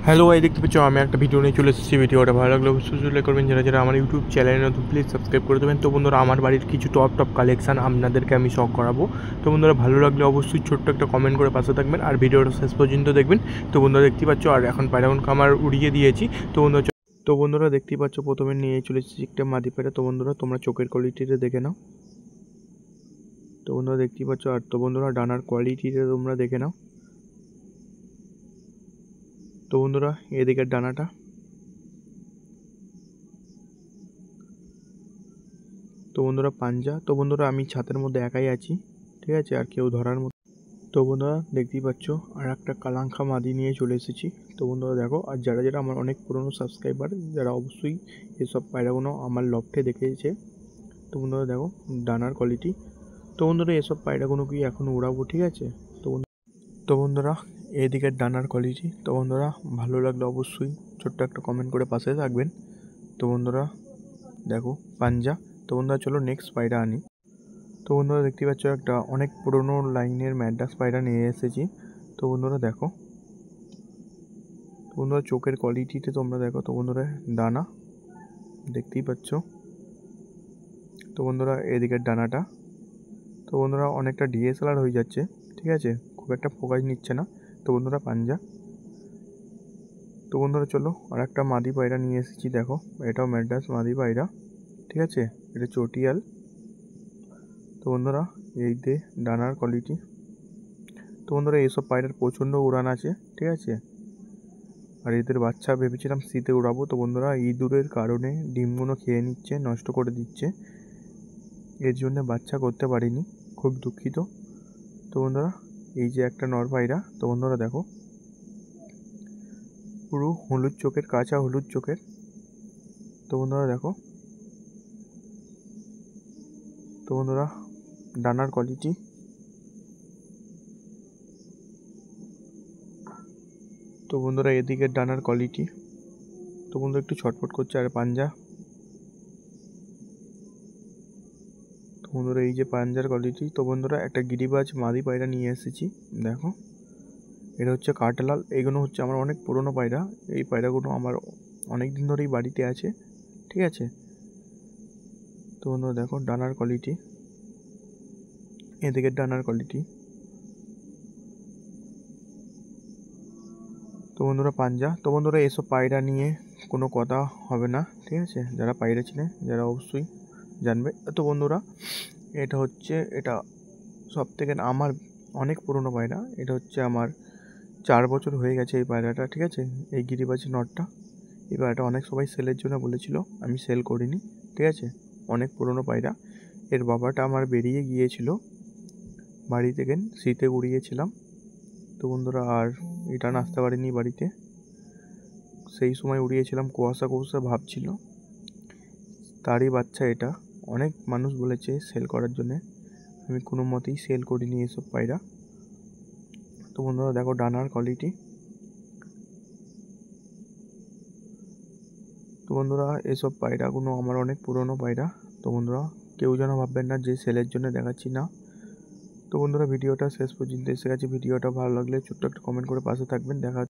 Hello ভাই, দেখতে পাচ্ছ আমি একটা ভিডিও নিয়ে চলে এসেছি। ভিডিওটা ভালো লাগলে অবশ্যই লাইক করবেন। যারা যারা আমার ইউটিউব চ্যানেলে নতুন প্লিজ সাবস্ক্রাইব করে দেবেন। তো বন্ধুরা, আমার বাড়ির কিছু টপ কালেকশান আপনাদেরকে আমি শখ করাবো। তো বন্ধুরা, ভালো লাগলে অবশ্যই ছোট্ট একটা কমেন্ট করে পাশে থাকবেন আর ভিডিওটা শেষ পর্যন্ত দেখবেন। তো বন্ধুরা, দেখতে পাচ্ছ আর এখন প্যারাগন কামার উড়িয়ে দিয়েছি। তো বন্ধুরা দেখতেই পাচ্ছ প্রথমে নিয়ে চলে এসেছি একটা মাদি পায়রা। তো বন্ধুরা, তোমরা চোখের কোয়ালিটিটা দেখে নাও। তো বন্ধুরা দেখতেই পাচ্ছ, আর তো বন্ধুরা ডানার কোয়ালিটিটা তোমরা দেখে নাও। তো বন্ধুরা, এদিকের ডানাটা। তো বন্ধুরা পাঞ্জা। তো বন্ধুরা, আমি ছাদের মধ্যে একাই আছি, ঠিক আছে, আর কেউ ধরার মতো। তো বন্ধুরা দেখতেই পাচ্ছ আর একটা কালাঙ্খা মাদি নিয়ে চলে এসেছি। তো বন্ধুরা দেখো, আর যারা যারা আমার অনেক পুরনো সাবস্ক্রাইবার, যারা অবশ্যই এসব পায়রাগুলো আমার লফটে দেখেছে। তো বন্ধুরা দেখো ডানার কোয়ালিটি। তো বন্ধুরা, এসব পায়রাগুলো কি এখন উড়াবো, ঠিক আছে। তো বন্ধুরা এদিকের ডানার কোয়ালিটি। তো বন্ধুরা, ভালো লাগলে অবশ্যই ছোট্ট একটা কমেন্ট করে পাশে থাকবেন। তো বন্ধুরা দেখো পাঞ্জা। তো বন্ধুরা চলো নেক্সট পায়রা আনি। তো বন্ধুরা দেখতে পাচ্ছ একটা অনেক পুরনো লাইনের ম্যাড্রাস পায়রা নিয়ে এসেছি। তো বন্ধুরা দেখো, তো বন্ধুরা চোখের কোয়ালিটিতে তোমরা দেখো। তো বন্ধুরা ডানা দেখতেই পাচ্ছ। তো বন্ধুরা এদিকের ডানাটা। তো বন্ধুরা অনেকটা ডিএসএলআর হয়ে যাচ্ছে, ঠিক আছে, খুব একটা ফোকাস নিচ্ছে না। তো বন্ধুরা পাঞ্জা। তো বন্ধুরা চলো আর একটা মাদি পায়রা নিয়ে এসেছি। দেখো এটাও ম্যাড্রাস মাদি পায়রা, ঠিক আছে, এটা চটিয়াল। তো বন্ধুরা এই যে ডানার কোয়ালিটি। তো বন্ধুরা এইসব পায়রার প্রচণ্ড উড়ান আছে, ঠিক আছে, আর এদের বাচ্চা ভেবেছিলাম শীতে উড়াবো। তো বন্ধুরা ইঁদুরের কারণে ডিমগুলো খেয়ে নিচ্ছে, নষ্ট করে দিচ্ছে, এর জন্য বাচ্চা করতে পারিনি, খুব দুঃখিত। তো বন্ধুরা এই যে একটা নর পায়রা। তো বন্ধুরা দেখো পুরো হলুদ চোখের, কাঁচা হলুদ চোখের। তো বন্ধুরা দেখো। তো বন্ধুরা ডানার কোয়ালিটি। তো বন্ধুরা এদিকে ডানার কোয়ালিটি। তো বন্ধুরা একটু ছটফট করছে আর পাঞ্জা। তো বন্ধুরা এই যে পাঞ্জার কোয়ালিটি। তো বন্ধুরা একটা গিরিবাজ মাদি পায়রা নিয়ে এসেছি। দেখো এটা হচ্ছে কাঠলাল। এইগুলো হচ্ছে আমার অনেক পুরনো পায়রা। এই পায়রাগুলো আমার অনেক দিন ধরেই বাড়িতে আছে, ঠিক আছে। তো বন্ধুরা দেখো ডানার কোয়ালিটি, এদিকে ডানার কোয়ালিটি। তো বন্ধুরা পাঞ্জা। তো বন্ধুরা এসব পায়রা নিয়ে কোনো কথা হবে না, ঠিক আছে, যারা পায়রা ছিলেন যারা অবশ্যই জানবে। তো বন্ধুরা এটা সব থেকে আমার অনেক পুরনো পায়রা। এটা হচ্ছে আমার 4 বছর হয়ে গেছে এই পায়রাটা, ঠিক আছে, এই গিরিবাজি নটটা। এই পায়রাটা অনেক সবাই সেলের জন্য বলেছিল, আমি সেল করিনি, ঠিক আছে, অনেক পুরনো পায়রা। এর বাবাটা আমার বেরিয়ে গিয়েছিল বাড়ি থেকে, শীতে উড়িয়েছিলাম। তো বন্ধুরা আর রিটার্ন আসতে পারিনি বাড়িতে, সেই সময় উড়িয়েছিলাম, কুয়াশা কুয়াশা ভাব ছিল। তারই বাচ্চা এটা। অনেক মানুষ বলেছে সেল করার জন্যে, আমি কোনো মতেই সেল করিনি এসব পায়রা। তো বন্ধুরা দেখো ডানার কোয়ালিটি। তো বন্ধুরা এসব পায়রাগুলো আমার অনেক পুরনো পায়রা। তো বন্ধুরা কেউ যেন ভাববেন না যে সেলের জন্য দেখাচ্ছি না। তো বন্ধুরা ভিডিওটা শেষ পর্যন্ত এসে গেছে। ভিডিওটা ভালো লাগলে ছোট্ট একটা কমেন্ট করে পাশে থাকবেন। দেখা